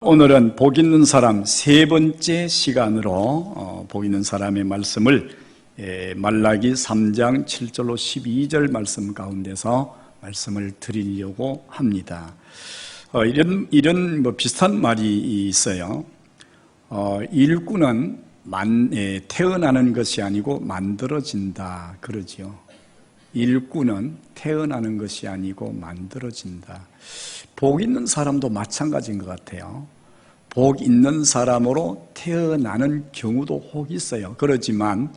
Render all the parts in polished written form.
오늘은 복 있는 사람 세 번째 시간으로 복 있는 사람의 말씀을 말라기 3장 7절로 12절 말씀 가운데서 말씀을 드리려고 합니다. 이런 비슷한 말이 있어요. 일꾼은 태어나는 것이 아니고 만들어진다 그러지요. 일꾼은 태어나는 것이 아니고 만들어진다. 복 있는 사람도 마찬가지인 것 같아요. 복 있는 사람으로 태어나는 경우도 혹 있어요. 그렇지만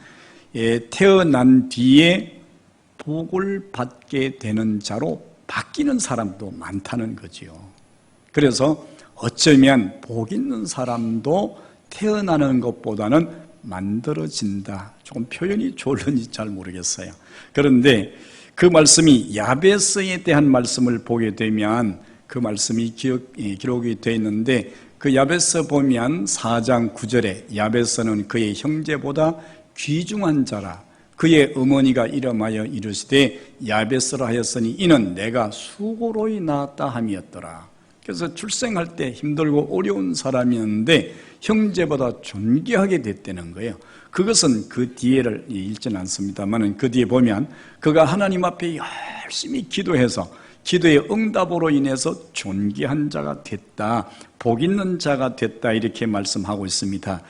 태어난 뒤에 복을 받게 되는 자로 바뀌는 사람도 많다는 거지요. 그래서 어쩌면 복 있는 사람도 태어나는 것보다는 만들어진다. 조금 표현이 좋을는지 잘 모르겠어요. 그런데 그 말씀이 야베스에 대한 말씀을 보게 되면 그 말씀이 기록이 되어 있는데, 그 야베스 보면 4장 9절에 야베스는 그의 형제보다 귀중한 자라. 그의 어머니가 이름하여 이르시되 야베스라 하였으니 이는 내가 수고로이 낳았다 함이었더라. 그래서 출생할 때 힘들고 어려운 사람이었는데 형제보다 존귀하게 됐다는 거예요. 그것은 그 뒤에를 읽지는 않습니다만 그 뒤에 보면 그가 하나님 앞에 열심히 기도해서 기도의 응답으로 인해서 존귀한 자가 됐다, 복 있는 자가 됐다, 이렇게 말씀하고 있습니다.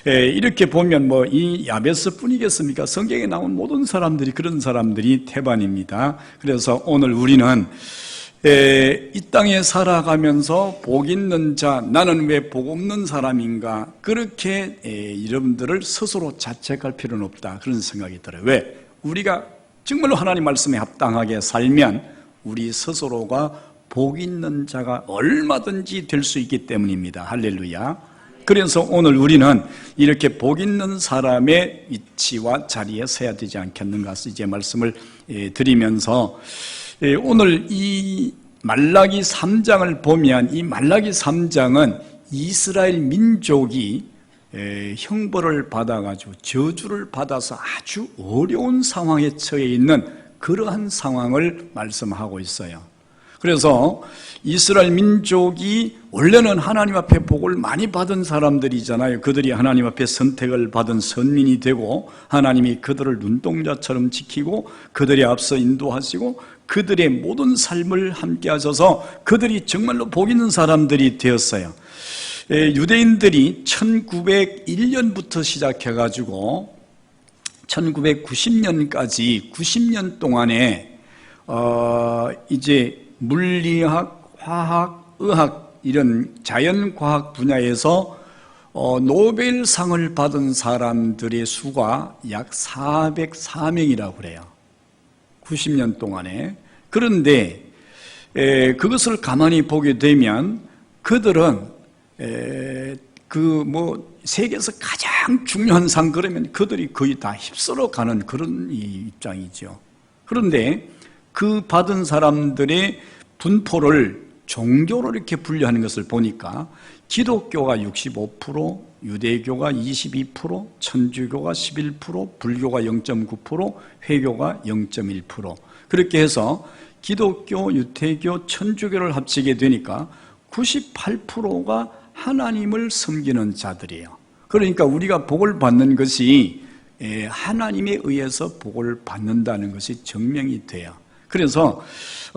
이렇게 보면 이 야베스 뿐이겠습니까? 성경에 나온 모든 사람들이 그런 사람들이 태반입니다. 그래서 오늘 우리는 이 땅에 살아가면서 복 있는 자, 나는 왜 복 없는 사람인가, 그렇게 여러분들을 스스로 자책할 필요는 없다, 그런 생각이 들어요. 왜? 우리가 정말로 하나님 말씀에 합당하게 살면 우리 스스로가 복 있는 자가 얼마든지 될 수 있기 때문입니다. 할렐루야. 그래서 오늘 우리는 이렇게 복 있는 사람의 위치와 자리에 서야 되지 않겠는가, 이제 말씀을 드리면서 오늘 이 말라기 3장을 보면, 이 말라기 3장은 이스라엘 민족이 형벌을 받아가지고 저주를 받아서 아주 어려운 상황에 처해 있는 그러한 상황을 말씀하고 있어요. 그래서 이스라엘 민족이 원래는 하나님 앞에 복을 많이 받은 사람들이잖아요. 그들이 하나님 앞에 선택을 받은 선민이 되고 하나님이 그들을 눈동자처럼 지키고 그들의 앞서 인도하시고 그들의 모든 삶을 함께 하셔서 그들이 정말로 복 있는 사람들이 되었어요. 유대인들이 1901년부터 시작해가지고 1990년까지 90년 동안에 이제 물리학, 화학, 의학 이런 자연과학 분야에서 노벨상을 받은 사람들의 수가 약 404명이라고 그래요. 90년 동안에. 그런데 그것을 가만히 보게 되면 그들은 세계에서 가장 중요한 상, 그러면 그들이 거의 다 휩쓸어 가는 그런 입장이죠. 그런데 그 받은 사람들의 분포를 종교로 이렇게 분류하는 것을 보니까 기독교가 65%, 유대교가 22%, 천주교가 11%, 불교가 0.9%, 회교가 0.1%, 그렇게 해서 기독교, 유대교, 천주교를 합치게 되니까 98%가 하나님을 섬기는 자들이에요. 그러니까 우리가 복을 받는 것이 하나님에 의해서 복을 받는다는 것이 증명이 돼요. 그래서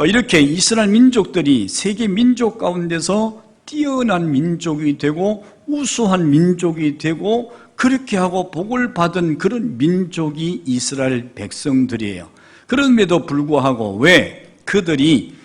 이렇게 이스라엘 민족들이 세계 민족 가운데서 뛰어난 민족이 되고 우수한 민족이 되고 그렇게 하고 복을 받은 그런 민족이 이스라엘 백성들이에요. 그럼에도 불구하고 왜 그들이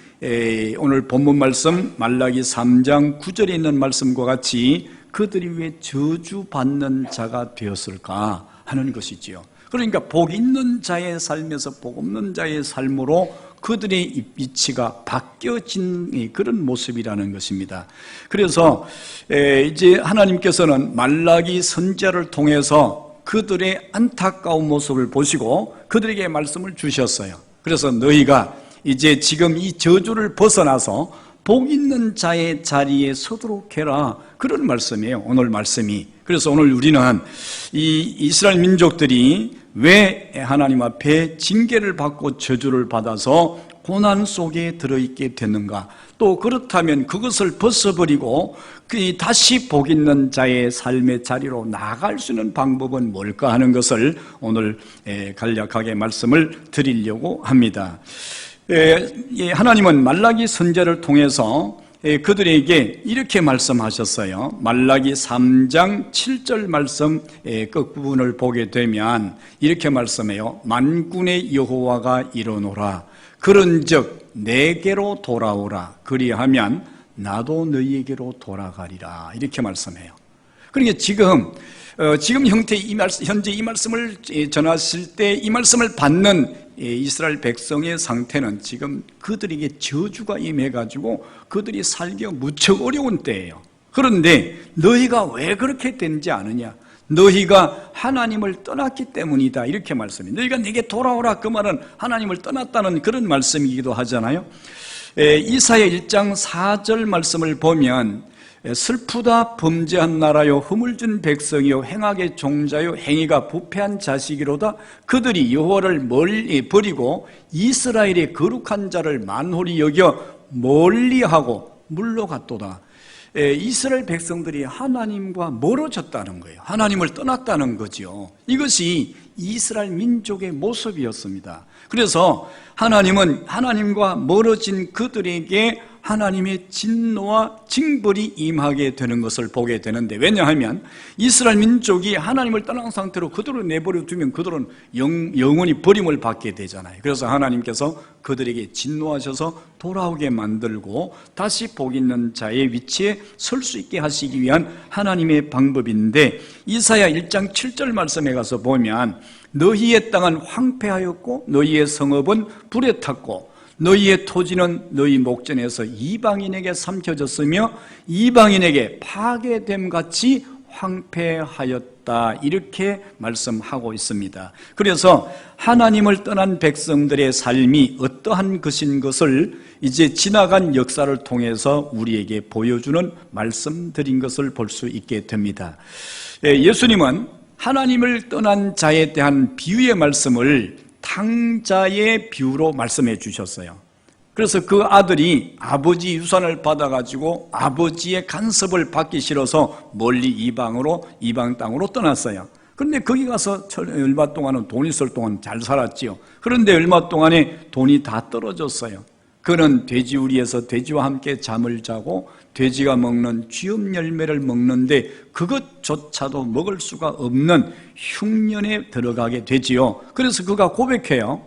오늘 본문 말씀 말라기 3장 9절에 있는 말씀과 같이 그들이 왜 저주받는 자가 되었을까 하는 것이지요. 그러니까 복 있는 자의 삶에서 복 없는 자의 삶으로 그들의 위치가 바뀌어진 그런 모습이라는 것입니다. 그래서 이제 하나님께서는 말라기 선지자를 통해서 그들의 안타까운 모습을 보시고 그들에게 말씀을 주셨어요. 그래서 너희가 이제 지금 이 저주를 벗어나서 복 있는 자의 자리에 서도록 해라, 그런 말씀이에요, 오늘 말씀이. 그래서 오늘 우리는 이 이스라엘 민족들이 왜 하나님 앞에 징계를 받고 저주를 받아서 고난 속에 들어있게 됐는가? 또 그렇다면 그것을 벗어버리고 다시 복 있는 자의 삶의 자리로 나아갈 수 있는 방법은 뭘까 하는 것을 오늘 간략하게 말씀을 드리려고 합니다. 하나님은 말라기 선지자를 통해서 그들에게 이렇게 말씀하셨어요. 말라기 3장 7절 말씀 끝부분을 보게 되면 이렇게 말씀해요. 만군의 여호와가 이르노라. 그런즉 내게로 돌아오라. 그리하면 나도 너희에게로 돌아가리라. 이렇게 말씀해요. 그러니까 지금 현재 이 말씀을 전하실 때 이 말씀을 받는 이스라엘 백성의 상태는 지금 그들에게 저주가 임해가지고 그들이 살기가 무척 어려운 때예요. 그런데 너희가 왜 그렇게 된지 아느냐? 너희가 하나님을 떠났기 때문이다. 이렇게 말씀해요. 너희가 내게 돌아오라. 그 말은 하나님을 떠났다는 그런 말씀이기도 하잖아요. 이사야 1장 4절 말씀을 보면 슬프다 범죄한 나라요 허물진 백성이요 행악의 종자요 행위가 부패한 자식이로다. 그들이 여호와를 멀리 버리고 이스라엘의 거룩한 자를 만홀히 여겨 멀리하고 물러갔도다. 이스라엘 백성들이 하나님과 멀어졌다는 거예요. 하나님을 떠났다는 거죠. 이것이 이스라엘 민족의 모습이었습니다. 그래서 하나님은 하나님과 멀어진 그들에게 하나님의 진노와 징벌이 임하게 되는 것을 보게 되는데, 왜냐하면 이스라엘 민족이 하나님을 떠난 상태로 그대로 내버려 두면 그들은 영원히 버림을 받게 되잖아요. 그래서 하나님께서 그들에게 진노하셔서 돌아오게 만들고 다시 복 있는 자의 위치에 설 수 있게 하시기 위한 하나님의 방법인데, 이사야 1장 7절 말씀에 가서 보면 너희의 땅은 황폐하였고 너희의 성읍은 불에 탔고 너희의 토지는 너희 목전에서 이방인에게 삼켜졌으며 이방인에게 파괴됨 같이 황폐하였다. 이렇게 말씀하고 있습니다. 그래서 하나님을 떠난 백성들의 삶이 어떠한 것인 것을 이제 지나간 역사를 통해서 우리에게 보여주는 말씀드린 것을 볼 수 있게 됩니다. 예수님은 하나님을 떠난 자에 대한 비유의 말씀을 탕자의 비유로 말씀해 주셨어요. 그래서 그 아들이 아버지 유산을 받아가지고 아버지의 간섭을 받기 싫어서 멀리 이방 땅으로 떠났어요. 그런데 거기 가서 얼마 동안은 돈 있을 동안 잘 살았지요. 그런데 얼마 동안에 돈이 다 떨어졌어요. 그는 돼지우리에서 돼지와 함께 잠을 자고 돼지가 먹는 쥐엄 열매를 먹는데 그것조차도 먹을 수가 없는 흉년에 들어가게 되지요. 그래서 그가 고백해요.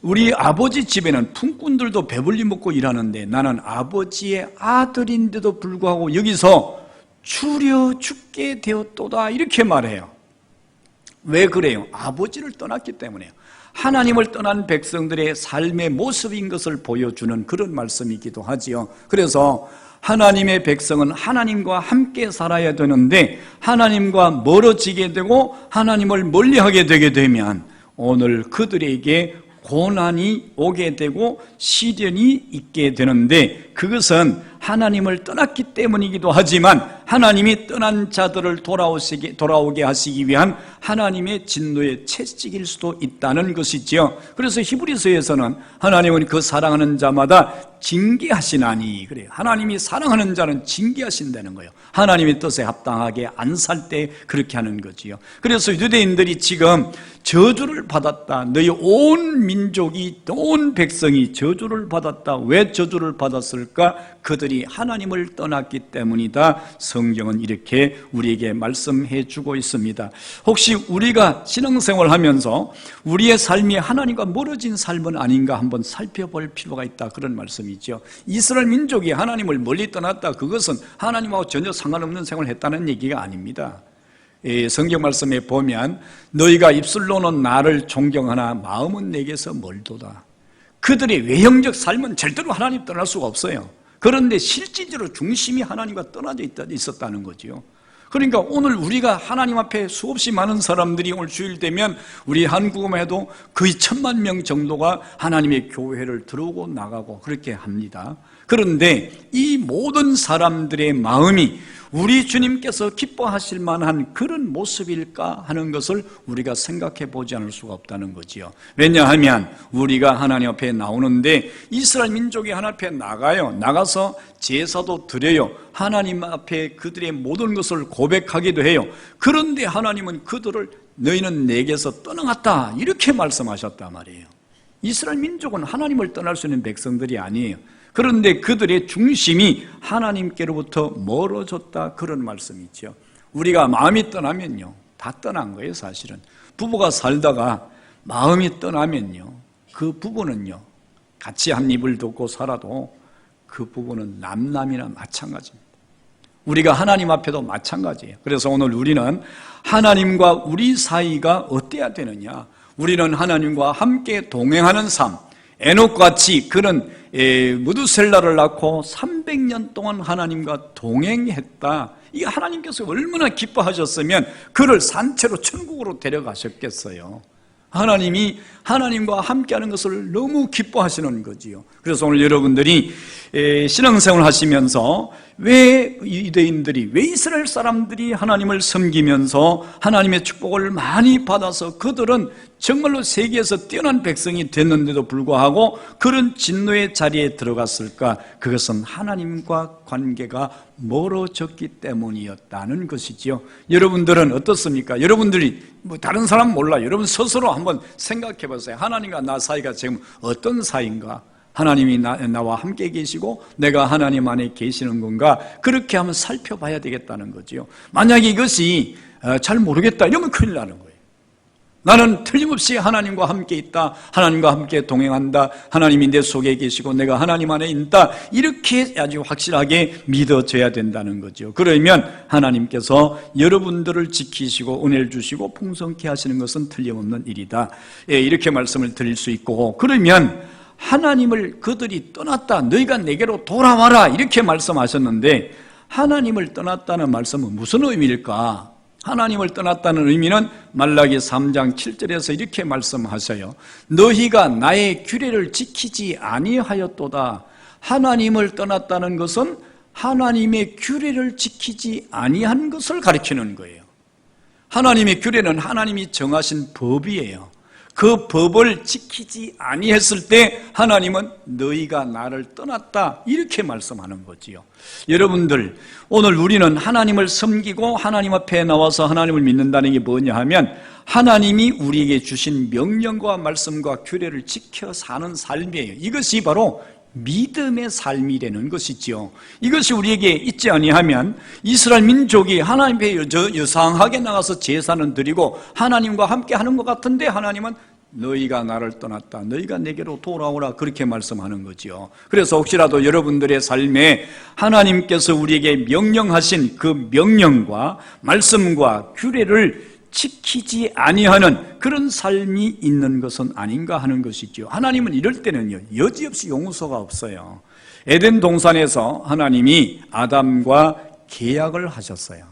우리 아버지 집에는 품꾼들도 배불리 먹고 일하는데 나는 아버지의 아들인데도 불구하고 여기서 추려 죽게 되었도다. 이렇게 말해요. 왜 그래요? 아버지를 떠났기 때문에요. 하나님을 떠난 백성들의 삶의 모습인 것을 보여주는 그런 말씀이기도 하지요. 그래서 하나님의 백성은 하나님과 함께 살아야 되는데 하나님과 멀어지게 되고 하나님을 멀리하게 되게 되면 오늘 그들에게 고난이 오게 되고 시련이 있게 되는데, 그것은 하나님을 떠났기 때문이기도 하지만 하나님이 떠난 자들을 돌아오게 하시기 위한 하나님의 진노의 채찍일 수도 있다는 것이지요. 그래서 히브리서에서는 하나님은 그 사랑하는 자마다 징계하시나니, 그래요. 하나님이 사랑하는 자는 징계하신다는 거예요. 하나님의 뜻에 합당하게 안 살 때 그렇게 하는 거지요. 그래서 유대인들이 지금 저주를 받았다. 너희 온 민족이, 온 백성이 저주를 받았다. 왜 저주를 받았을까? 그들이 하나님을 떠났기 때문이다. 성경은 이렇게 우리에게 말씀해 주고 있습니다. 혹시 우리가 신앙생활을 하면서 우리의 삶이 하나님과 멀어진 삶은 아닌가 한번 살펴볼 필요가 있다. 그런 말씀이죠. 이스라엘 민족이 하나님을 멀리 떠났다. 그것은 하나님하고 전혀 상관없는 생활을 했다는 얘기가 아닙니다. 성경 말씀에 보면 너희가 입술로는 나를 존경하나 마음은 내게서 멀도다. 그들의 외형적 삶은 절대로 하나님 떠날 수가 없어요. 그런데 실질적으로 중심이 하나님과 떠나져 있었다는 거죠. 그러니까 오늘 우리가 하나님 앞에 수없이 많은 사람들이 오늘 주일 되면 우리 한국만 해도 거의 1000만 명 정도가 하나님의 교회를 들어오고 나가고 그렇게 합니다. 그런데 이 모든 사람들의 마음이 우리 주님께서 기뻐하실 만한 그런 모습일까 하는 것을 우리가 생각해 보지 않을 수가 없다는 거지요. 왜냐하면 우리가 하나님 앞에 나오는데 이스라엘 민족이 하나님 앞에 나가요. 나가서 제사도 드려요. 하나님 앞에 그들의 모든 것을 고백하기도 해요. 그런데 하나님은 그들을 너희는 내게서 떠나갔다 이렇게 말씀하셨단 말이에요. 이스라엘 민족은 하나님을 떠날 수 있는 백성들이 아니에요. 그런데 그들의 중심이 하나님께로부터 멀어졌다 그런 말씀이죠. 우리가 마음이 떠나면요 다 떠난 거예요. 사실은 부부가 살다가 마음이 떠나면요 그 부부는요 같이 한 입을 덮고 살아도 그 부부는 남남이나 마찬가지입니다. 우리가 하나님 앞에도 마찬가지예요. 그래서 오늘 우리는 하나님과 우리 사이가 어때야 되느냐, 우리는 하나님과 함께 동행하는 삶, 에녹같이 그런 무두셀라를 낳고 300년 동안 하나님과 동행했다. 이게 하나님께서 얼마나 기뻐하셨으면 그를 산채로 천국으로 데려가셨겠어요. 하나님이 하나님과 함께하는 것을 너무 기뻐하시는 거지요. 그래서 오늘 여러분들이 신앙생활을 하시면서 왜 유대인들이, 왜 이스라엘 사람들이 하나님을 섬기면서 하나님의 축복을 많이 받아서 그들은 정말로 세계에서 뛰어난 백성이 됐는데도 불구하고 그런 진노의 자리에 들어갔을까? 그것은 하나님과 관계가 멀어졌기 때문이었다는 것이지요. 여러분들은 어떻습니까? 여러분들이 다른 사람 몰라요. 여러분 스스로 한번 생각해 보세요. 하나님과 나 사이가 지금 어떤 사이인가? 하나님이 나와 함께 계시고 내가 하나님 안에 계시는 건가? 그렇게 한번 살펴봐야 되겠다는 거지요. 만약에 이것이 잘 모르겠다 이러면 큰일 나는 거예요. 나는 틀림없이 하나님과 함께 있다, 하나님과 함께 동행한다, 하나님이 내 속에 계시고 내가 하나님 안에 있다, 이렇게 아주 확실하게 믿어져야 된다는 거죠. 그러면 하나님께서 여러분들을 지키시고 은혜를 주시고 풍성케 하시는 것은 틀림없는 일이다, 이렇게 말씀을 드릴 수 있고, 그러면 하나님을 그들이 떠났다, 너희가 내게로 돌아와라 이렇게 말씀하셨는데, 하나님을 떠났다는 말씀은 무슨 의미일까? 하나님을 떠났다는 의미는 말라기 3장 7절에서 이렇게 말씀하셔요. 너희가 나의 규례를 지키지 아니하였도다. 하나님을 떠났다는 것은 하나님의 규례를 지키지 아니한 것을 가리키는 거예요. 하나님의 규례는 하나님이 정하신 법이에요. 그 법을 지키지 아니했을 때 하나님은 너희가 나를 떠났다 이렇게 말씀하는 거지요. 여러분들, 오늘 우리는 하나님을 섬기고 하나님 앞에 나와서 하나님을 믿는다는 게 뭐냐 하면 하나님이 우리에게 주신 명령과 말씀과 규례를 지켜 사는 삶이에요. 이것이 바로 믿음의 삶이라는 것이지요. 이것이 우리에게 있지 아니하면 이스라엘 민족이 하나님 앞에 여상하게 나가서 제사는 드리고 하나님과 함께 하는 것 같은데 하나님은 너희가 나를 떠났다, 너희가 내게로 돌아오라 그렇게 말씀하는 거지요. 그래서 혹시라도 여러분들의 삶에 하나님께서 우리에게 명령하신 그 명령과 말씀과 규례를 지키지 아니하는 그런 삶이 있는 것은 아닌가 하는 것이죠. 하나님은 이럴 때는요 여지없이 용서가 없어요. 에덴 동산에서 하나님이 아담과 계약을 하셨어요.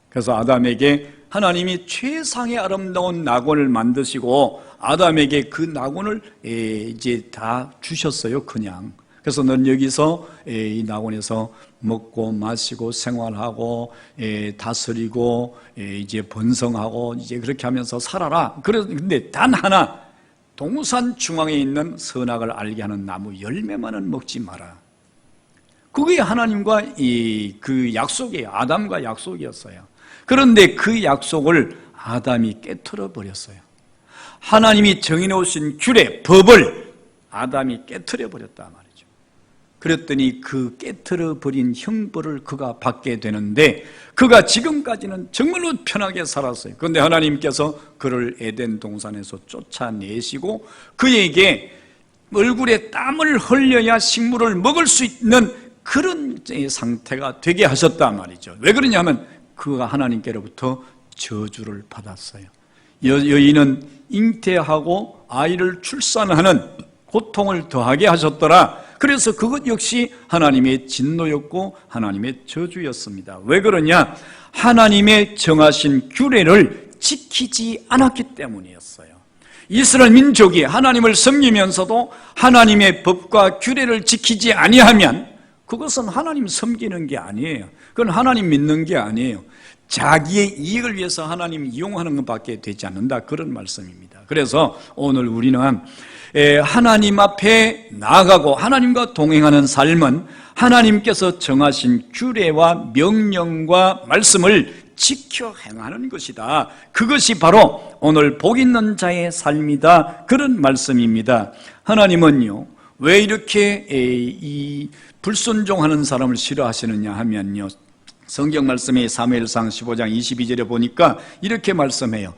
그래서 아담에게 하나님이 최상의 아름다운 낙원을 만드시고 아담에게 그 낙원을 이제 다 주셨어요. 그냥. 그래서 넌 여기서 이 낙원에서 먹고 마시고 생활하고 다스리고 이제 번성하고 이제 그렇게 하면서 살아라. 근데 단 하나, 동산 중앙에 있는 선악을 알게 하는 나무 열매만은 먹지 마라. 그게 하나님과 그 약속이에요. 아담과 약속이었어요. 그런데 그 약속을 아담이 깨트려 버렸어요. 하나님이 정해놓으신 규례, 법을 아담이 깨트려 버렸단 말이죠. 그랬더니 그 깨트려 버린 형벌을 그가 받게 되는데, 그가 지금까지는 정말로 편하게 살았어요. 그런데 하나님께서 그를 에덴 동산에서 쫓아내시고 그에게 얼굴에 땀을 흘려야 식물을 먹을 수 있는 그런 상태가 되게 하셨단 말이죠. 왜 그러냐 하면 그가 하나님께로부터 저주를 받았어요. 여인은 잉태하고 아이를 출산하는 고통을 더하게 하셨더라. 그래서 그것 역시 하나님의 진노였고 하나님의 저주였습니다. 왜 그러냐? 하나님의 정하신 규례를 지키지 않았기 때문이었어요. 이스라엘 민족이 하나님을 섬기면서도 하나님의 법과 규례를 지키지 아니하면 그것은 하나님 섬기는 게 아니에요. 그건 하나님 믿는 게 아니에요. 자기의 이익을 위해서 하나님 이용하는 것밖에 되지 않는다, 그런 말씀입니다. 그래서 오늘 우리는 하나님 앞에 나아가고 하나님과 동행하는 삶은 하나님께서 정하신 규례와 명령과 말씀을 지켜 행하는 것이다. 그것이 바로 오늘 복 있는 자의 삶이다, 그런 말씀입니다. 하나님은요, 왜 이렇게 이 불순종하는 사람을 싫어하시느냐 하면요, 성경 말씀에 사무엘상 15장 22절에 보니까 이렇게 말씀해요.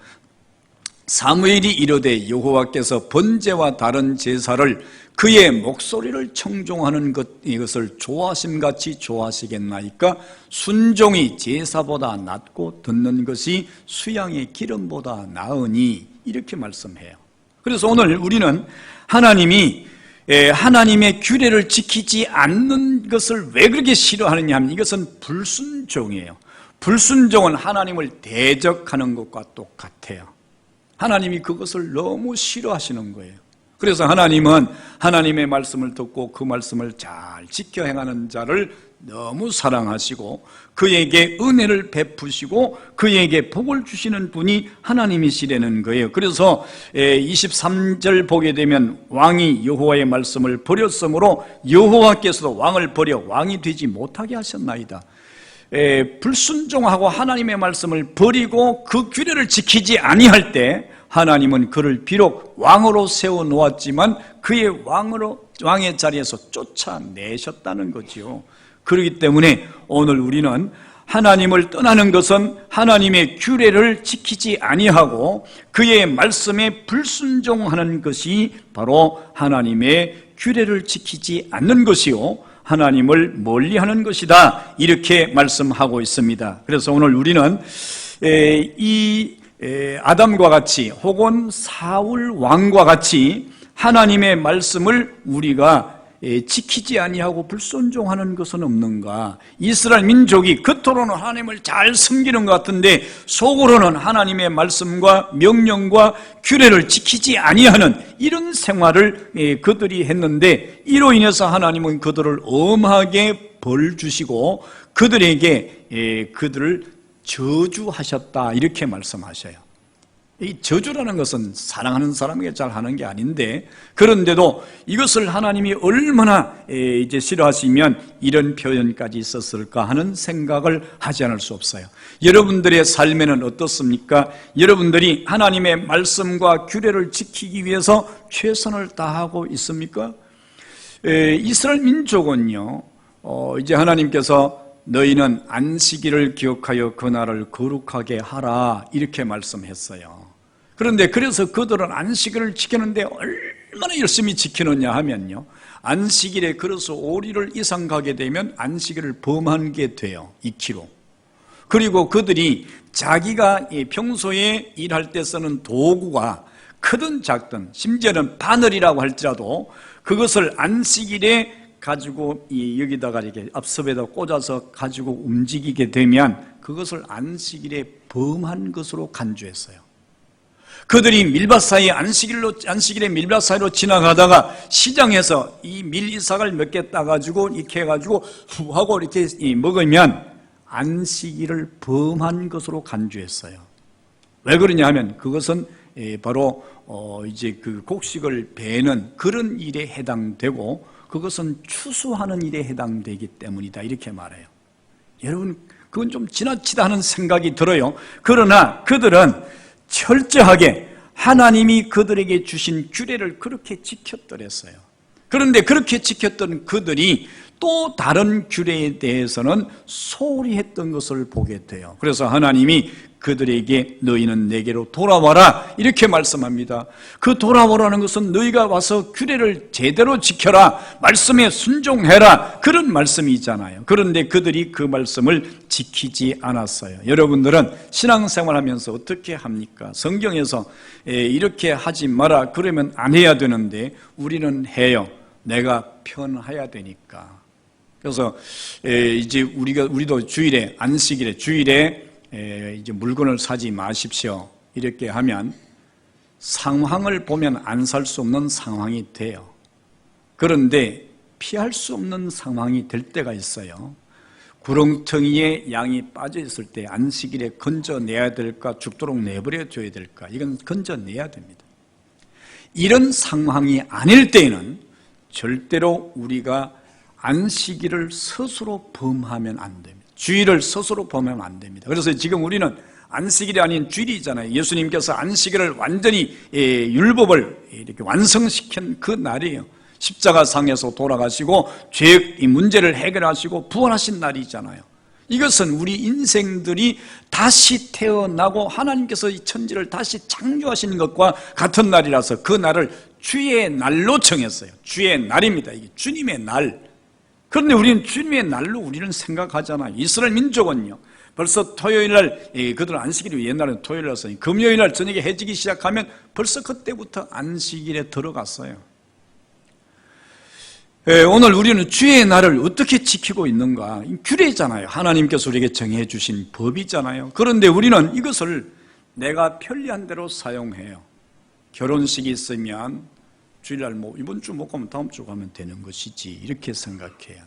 사무엘이 이르되 여호와께서 번제와 다른 제사를 그의 목소리를 청종하는 이것을 좋아하심같이 좋아하시겠나이까? 순종이 제사보다 낫고 듣는 것이 수양의 기름보다 나으니, 이렇게 말씀해요. 그래서 오늘 우리는 하나님의 규례를 지키지 않는 것을 왜 그렇게 싫어하느냐 하면 이것은 불순종이에요. 불순종은 하나님을 대적하는 것과 똑같아요. 하나님이 그것을 너무 싫어하시는 거예요. 그래서 하나님은 하나님의 말씀을 듣고 그 말씀을 잘 지켜 행하는 자를 너무 사랑하시고 그에게 은혜를 베푸시고 그에게 복을 주시는 분이 하나님이시라는 거예요. 그래서 23절 보게 되면 왕이 여호와의 말씀을 버렸으므로 여호와께서도 왕을 버려 왕이 되지 못하게 하셨나이다. 불순종하고 하나님의 말씀을 버리고 그 규례를 지키지 아니할 때 하나님은 그를 비록 왕으로 세워놓았지만 그의 왕의 자리에서 쫓아내셨다는 거지요. 그렇기 때문에 오늘 우리는 하나님을 떠나는 것은 하나님의 규례를 지키지 아니하고 그의 말씀에 불순종하는 것이 바로 하나님의 규례를 지키지 않는 것이요, 하나님을 멀리하는 것이다, 이렇게 말씀하고 있습니다. 그래서 오늘 우리는 아담과 같이 혹은 사울 왕과 같이 하나님의 말씀을 우리가 지키지 아니하고 불순종하는 것은 없는가? 이스라엘 민족이 겉으로는 하나님을 잘 섬기는 것 같은데 속으로는 하나님의 말씀과 명령과 규례를 지키지 아니하는 이런 생활을 그들이 했는데, 이로 인해서 하나님은 그들을 엄하게 벌 주시고 그들에게 그들을 저주하셨다, 이렇게 말씀하셔요. 이 저주라는 것은 사랑하는 사람에게 잘 하는 게 아닌데, 그런데도 이것을 하나님이 얼마나 싫어하시면 이런 표현까지 썼을까 하는 생각을 하지 않을 수 없어요. 여러분들의 삶에는 어떻습니까? 여러분들이 하나님의 말씀과 규례를 지키기 위해서 최선을 다하고 있습니까? 이스라엘 민족은요, 이제 하나님께서 너희는 안식일을 기억하여 그날을 거룩하게 하라, 이렇게 말씀했어요. 그런데 그래서 그들은 안식일을 지키는데 얼마나 열심히 지키느냐 하면요, 안식일에 걸어서 5리를 이상 가게 되면 안식일을 범한 게 돼요, 2km. 그리고 그들이 자기가 평소에 일할 때 쓰는 도구가 크든 작든, 심지어는 바늘이라고 할지라도 그것을 안식일에 가지고 여기다가 이렇게 앞섭에다 꽂아서 가지고 움직이게 되면 그것을 안식일에 범한 것으로 간주했어요. 그들이 밀밭 사이에 안식일에 밀밭 사이로 지나가다가 시장에서 이 밀이삭을 몇 개 따가지고 이렇게 해가지고 후 하고 이렇게 먹으면 안식일을 범한 것으로 간주했어요. 왜 그러냐 하면 그것은 바로 이제 그 곡식을 베는 그런 일에 해당되고 그것은 추수하는 일에 해당되기 때문이다, 이렇게 말해요. 여러분, 그건 좀 지나치다 하는 생각이 들어요. 그러나 그들은 철저하게 하나님이 그들에게 주신 규례를 그렇게 지켰더랬어요. 그런데 그렇게 지켰던 그들이 또 다른 규례에 대해서는 소홀히 했던 것을 보게 돼요. 그래서 하나님이 그들에게 너희는 내게로 돌아와라, 이렇게 말씀합니다. 그 돌아오라는 것은 너희가 와서 규례를 제대로 지켜라, 말씀에 순종해라, 그런 말씀이잖아요. 그런데 그들이 그 말씀을 지키지 않았어요. 여러분들은 신앙생활하면서 어떻게 합니까? 성경에서 이렇게 하지 마라 그러면 안 해야 되는데 우리는 해요. 내가 편해야 되니까. 그래서 이제 우리도 주일에, 안식일에, 주일에 이제 물건을 사지 마십시오, 이렇게 하면 상황을 보면 안 살 수 없는 상황이 돼요. 그런데 피할 수 없는 상황이 될 때가 있어요. 구렁텅이에 양이 빠져 있을 때 안식일에 건져내야 될까, 죽도록 내버려 둬야 될까? 이건 건져내야 됩니다. 이런 상황이 아닐 때에는 절대로 우리가 안식일을 스스로 범하면 안 됩니다. 주일을 스스로 범하면 안 됩니다. 그래서 지금 우리는 안식일이 아닌 주일이잖아요. 예수님께서 안식일을 완전히 율법을 이렇게 완성시킨 그 날이에요. 십자가상에서 돌아가시고 죄의 문제를 해결하시고 부활하신 날이잖아요. 이것은 우리 인생들이 다시 태어나고 하나님께서 이 천지를 다시 창조하신 것과 같은 날이라서 그 날을 주의 날로 정했어요. 주의 날입니다. 이게 주님의 날. 그런데 우리는 주님의 날로 우리는 생각하잖아요. 이스라엘 민족은요, 벌써 토요일날, 그들은 안식일이 옛날에는 토요일이었으니 금요일날 저녁에 해지기 시작하면 벌써 그때부터 안식일에 들어갔어요. 오늘 우리는 주의 날을 어떻게 지키고 있는가? 규례잖아요. 하나님께서 우리에게 정해 주신 법이잖아요. 그런데 우리는 이것을 내가 편리한 대로 사용해요. 결혼식이 있으면 주일날 이번 주 못 가면 다음 주 가면 되는 것이지, 이렇게 생각해요.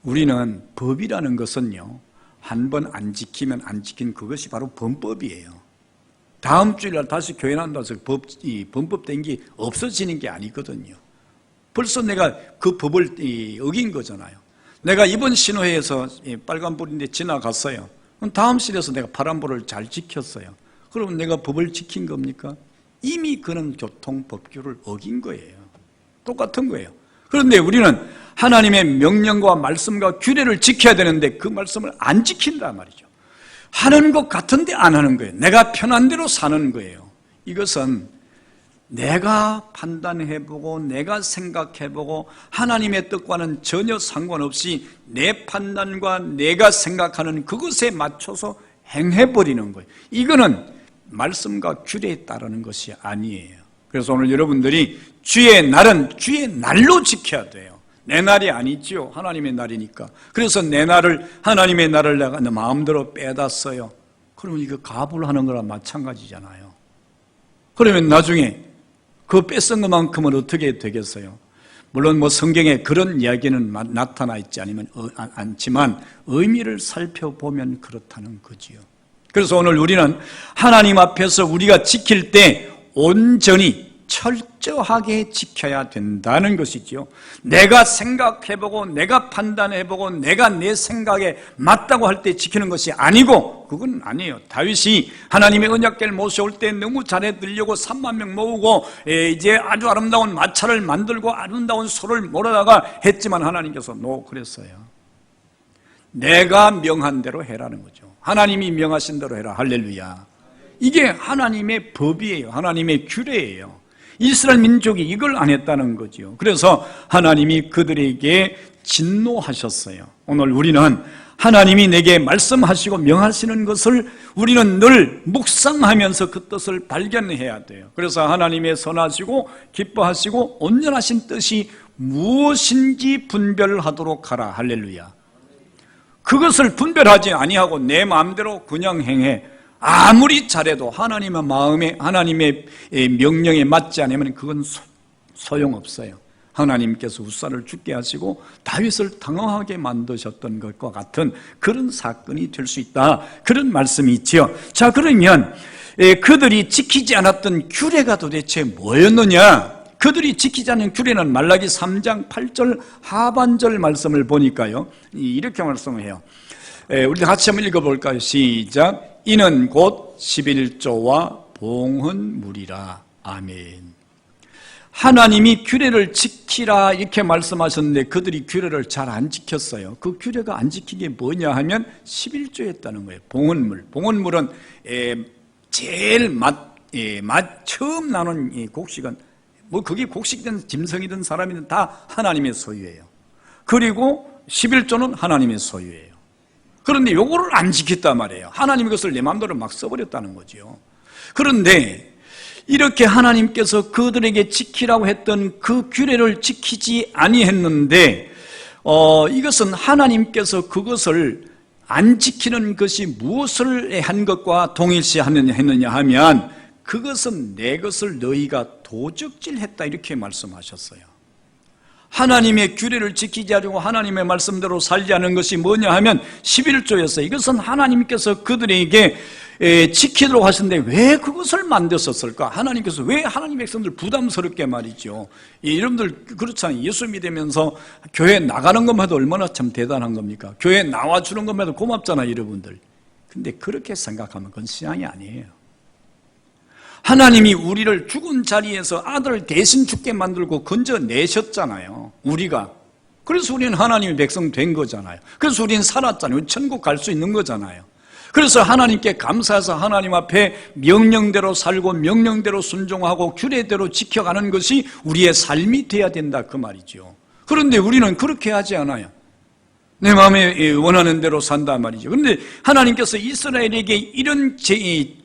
우리는 법이라는 것은요, 한 번 안 지키면 안 지킨 그것이 바로 범법이에요. 다음 주일날 다시 교회 나온다고 해서 범법된 게 없어지는 게 아니거든요. 벌써 내가 그 법을 어긴 거잖아요. 내가 이번 신호회에서 빨간불인데 지나갔어요. 그럼 다음 실에서 내가 파란불을 잘 지켰어요. 그러면 내가 법을 지킨 겁니까? 이미 그는 교통법규를 어긴 거예요. 똑같은 거예요. 그런데 우리는 하나님의 명령과 말씀과 규례를 지켜야 되는데 그 말씀을 안 지킨단 말이죠. 하는 것 같은데 안 하는 거예요. 내가 편한 대로 사는 거예요. 이것은 내가 판단해보고 내가 생각해보고 하나님의 뜻과는 전혀 상관없이 내 판단과 내가 생각하는 그것에 맞춰서 행해버리는 거예요. 이거는 말씀과 규례에 따르는 것이 아니에요. 그래서 오늘 여러분들이 주의 날은 주의 날로 지켜야 돼요. 내 날이 아니지요. 하나님의 날이니까. 그래서 내 날을, 하나님의 날을 내가 내 마음대로 빼놨어요. 그러면 이거 가불하는 거랑 마찬가지잖아요. 그러면 나중에 그 뺏은 것만큼은 어떻게 되겠어요? 물론 성경에 그런 이야기는 나타나 있지 않지만 의미를 살펴보면 그렇다는 거지요. 그래서 오늘 우리는 하나님 앞에서 우리가 지킬 때 온전히 철저하게 지켜야 된다는 것이지요. 내가 생각해보고 내가 판단해보고 내가 내 생각에 맞다고 할 때 지키는 것이 아니고, 그건 아니에요. 다윗이 하나님의 언약궤를 모셔올 때 너무 잘해드리려고 3만 명 모으고 이제 아주 아름다운 마차를 만들고 아름다운 소를 몰아다가 했지만 하나님께서 그랬어요. 내가 명한 대로 해라는 거죠. 하나님이 명하신 대로 해라. 할렐루야. 이게 하나님의 법이에요. 하나님의 규례예요. 이스라엘 민족이 이걸 안 했다는 거죠. 그래서 하나님이 그들에게 진노하셨어요. 오늘 우리는 하나님이 내게 말씀하시고 명하시는 것을 우리는 늘 묵상하면서 그 뜻을 발견해야 돼요. 그래서 하나님의 선하시고 기뻐하시고 온전하신 뜻이 무엇인지 분별하도록 하라. 할렐루야. 그것을 분별하지 아니하고 내 마음대로 그냥 행해. 아무리 잘해도 하나님의 마음에, 하나님의 명령에 맞지 않으면 그건 소용없어요. 하나님께서 웃사를 죽게 하시고 다윗을 당황하게 만드셨던 것과 같은 그런 사건이 될 수 있다. 그런 말씀이 있지요. 자, 그러면 그들이 지키지 않았던 규례가 도대체 뭐였느냐? 그들이 지키지 않은 규례는 말라기 3장 8절 하반절 말씀을 보니까요, 이렇게 말씀을 해요. 우리 같이 한번 읽어볼까요? 시작. 이는 곧 11조와 봉헌물이라. 아멘. 하나님이 규례를 지키라 이렇게 말씀하셨는데 그들이 규례를 잘 안 지켰어요. 그 규례가 안 지킨 게 뭐냐 하면 11조였다는 거예요. 봉헌물. 봉헌물은 제일 처음 나눈 이 곡식은 그게 곡식이든 짐승이든 사람이든 다 하나님의 소유예요. 그리고 11조는 하나님의 소유예요. 그런데 요거를 안 지켰단 말이에요. 하나님이 그것을 내 마음대로 막 써버렸다는 거죠. 그런데 이렇게 하나님께서 그들에게 지키라고 했던 그 규례를 지키지 아니했는데 이것은 하나님께서 그것을 안 지키는 것이 무엇을 한 것과 동일시했느냐 하면 그것은 내 것을 너희가 도적질했다 이렇게 말씀하셨어요. 하나님의 규례를 지키지 않고 하나님의 말씀대로 살지 않은 것이 뭐냐 하면 11조였어요. 이것은 하나님께서 그들에게 지키도록 하셨는데 왜 그것을 만드셨을까? 하나님께서 왜 하나님의 백성들 부담스럽게 말이죠. 여러분들 그렇잖아요. 예수 믿으면서 교회 나가는 것만 해도 얼마나 참 대단한 겁니까? 교회 나와주는 것만 해도 고맙잖아요, 여러분들. 근데 그렇게 생각하면 그건 신앙이 아니에요. 하나님이 우리를 죽은 자리에서 아들을 대신 죽게 만들고 건져내셨잖아요, 우리가. 그래서 우리는 하나님의 백성 된 거잖아요. 그래서 우리는 살았잖아요. 천국 갈 수 있는 거잖아요. 그래서 하나님께 감사해서 하나님 앞에 명령대로 살고 명령대로 순종하고 규례대로 지켜가는 것이 우리의 삶이 돼야 된다, 그 말이죠. 그런데 우리는 그렇게 하지 않아요. 내 마음에 원하는 대로 산다 말이죠. 그런데 하나님께서 이스라엘에게 이런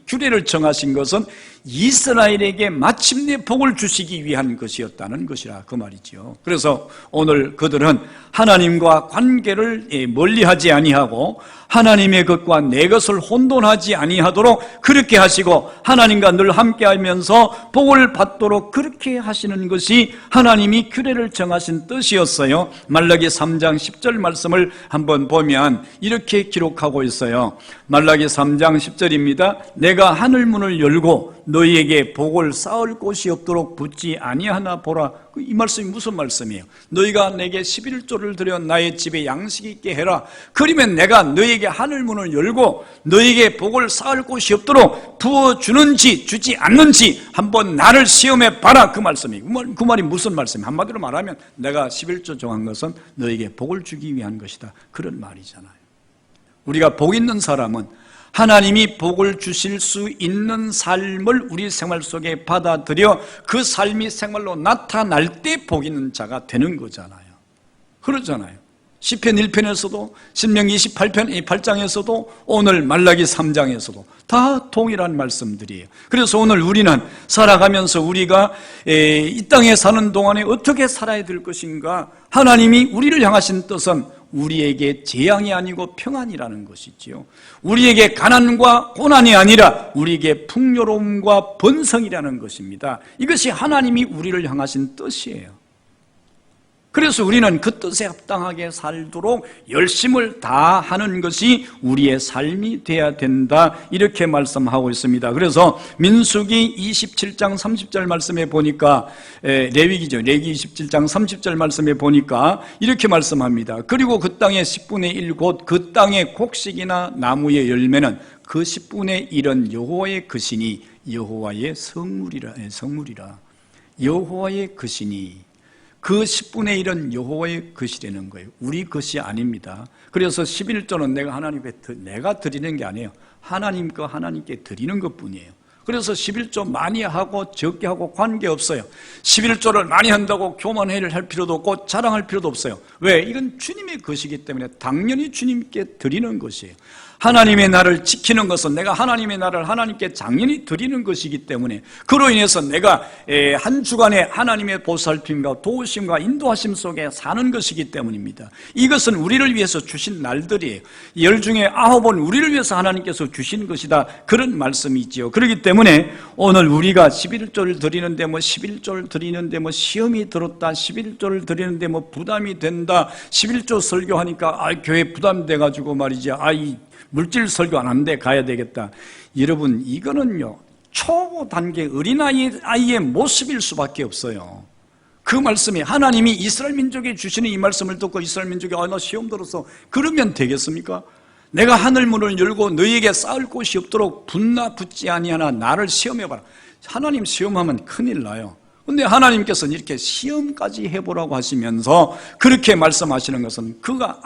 규례를 정하신 것은 이스라엘에게 마침내 복을 주시기 위한 것이었다는 것이라, 그 말이죠. 그래서 오늘 그들은 하나님과 관계를 멀리하지 아니하고 하나님의 것과 내 것을 혼돈하지 아니하도록 그렇게 하시고 하나님과 늘 함께하면서 복을 받도록 그렇게 하시는 것이 하나님이 규례를 정하신 뜻이었어요. 말라기 3장 10절 말씀을 한번 보면 이렇게 기록하고 있어요. 말라기 3장 10절입니다. 내가 하늘문을 열고 너희에게 복을 쌓을 곳이 없도록 붙지 아니하나 보라. 이 말씀이 무슨 말씀이에요? 너희가 내게 11조를 드려 나의 집에 양식 있게 해라. 그러면 내가 너희에게 하늘문을 열고 너희에게 복을 쌓을 곳이 없도록 부어주는지 주지 않는지 한번 나를 시험해 봐라, 그 말씀이에요. 그 말이 무슨 말씀이에요? 한마디로 말하면 내가 11조 정한 것은 너희에게 복을 주기 위한 것이다, 그런 말이잖아요. 우리가 복 있는 사람은 하나님이 복을 주실 수 있는 삶을 우리 생활 속에 받아들여 그 삶이 생활로 나타날 때 복 있는 자가 되는 거잖아요. 그러잖아요. 시편 1편에서도 신명기 28장에서도 오늘 말라기 3장에서도 다 동일한 말씀들이에요. 그래서 오늘 우리는 살아가면서 우리가 이 땅에 사는 동안에 어떻게 살아야 될 것인가, 하나님이 우리를 향하신 뜻은 우리에게 재앙이 아니고 평안이라는 것이지요. 우리에게 가난과 고난이 아니라 우리에게 풍요로움과 번성이라는 것입니다. 이것이 하나님이 우리를 향하신 뜻이에요. 그래서 우리는 그 뜻에 합당하게 살도록 열심을 다하는 것이 우리의 삶이 돼야 된다, 이렇게 말씀하고 있습니다. 그래서 민수기 27장 30절 말씀에 보니까 레위기죠. 레위기 27장 30절 말씀에 보니까 이렇게 말씀합니다. 그리고 그 땅의 10분의 1 곧 그 땅의 곡식이나 나무의 열매는 그 10분의 1은 여호와의 것이니 여호와의 성물이라. 여호와의 것이니 그 10분의 1은 여호와의 것이라는 거예요. 우리 것이 아닙니다. 그래서 11조는 내가 드리는 게 아니에요. 하나님께 드리는 것뿐이에요. 그래서 11조 많이 하고 적게 하고 관계없어요. 11조를 많이 한다고 교만회를 할 필요도 없고 자랑할 필요도 없어요. 왜? 이건 주님의 것이기 때문에 당연히 주님께 드리는 것이에요. 하나님의 나를 지키는 것은 내가 하나님의 나를 하나님께 당연히 드리는 것이기 때문에 그로 인해서 내가 한 주간에 하나님의 보살핌과 도우심과 인도하심 속에 사는 것이기 때문입니다. 이것은 우리를 위해서 주신 날들이에요. 열 중에 9은 우리를 위해서 하나님께서 주신 것이다, 그런 말씀이지요. 그렇기 때문에 오늘 우리가 11조를 드리는데 11조를 드리는데 시험이 들었다, 11조를 드리는데 부담이 된다, 11조 설교하니까 교회 부담돼가지고 말이지, 물질 설교 안 하는데 가야 되겠다. 여러분, 이거는요 초보 단계 어린아이의 모습일 수밖에 없어요. 그 말씀이 하나님이 이스라엘 민족에 주시는 이 말씀을 듣고 이스라엘 민족이 나 시험 들었어, 그러면 되겠습니까? 내가 하늘문을 열고 너희에게 쌓을 곳이 없도록 붙지 아니하나 나를 시험해봐라. 하나님 시험하면 큰일 나요. 근데 하나님께서는 이렇게 시험까지 해보라고 하시면서 그렇게 말씀하시는 것은 그가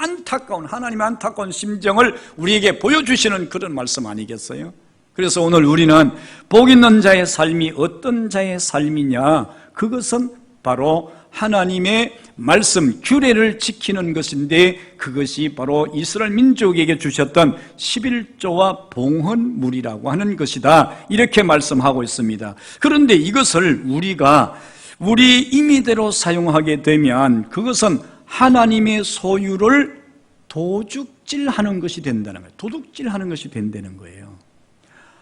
하나님의 안타까운 심정을 우리에게 보여주시는 그런 말씀 아니겠어요? 그래서 오늘 우리는 복 있는 자의 삶이 어떤 자의 삶이냐, 그것은 바로 하나님의 말씀, 규례를 지키는 것인데 그것이 바로 이스라엘 민족에게 주셨던 11조와 봉헌물이라고 하는 것이다, 이렇게 말씀하고 있습니다. 그런데 이것을 우리가 우리 임의대로 사용하게 되면 그것은 하나님의 소유를 도둑질하는 것이 된다는 거예요. 도둑질하는 것이 된다는 거예요.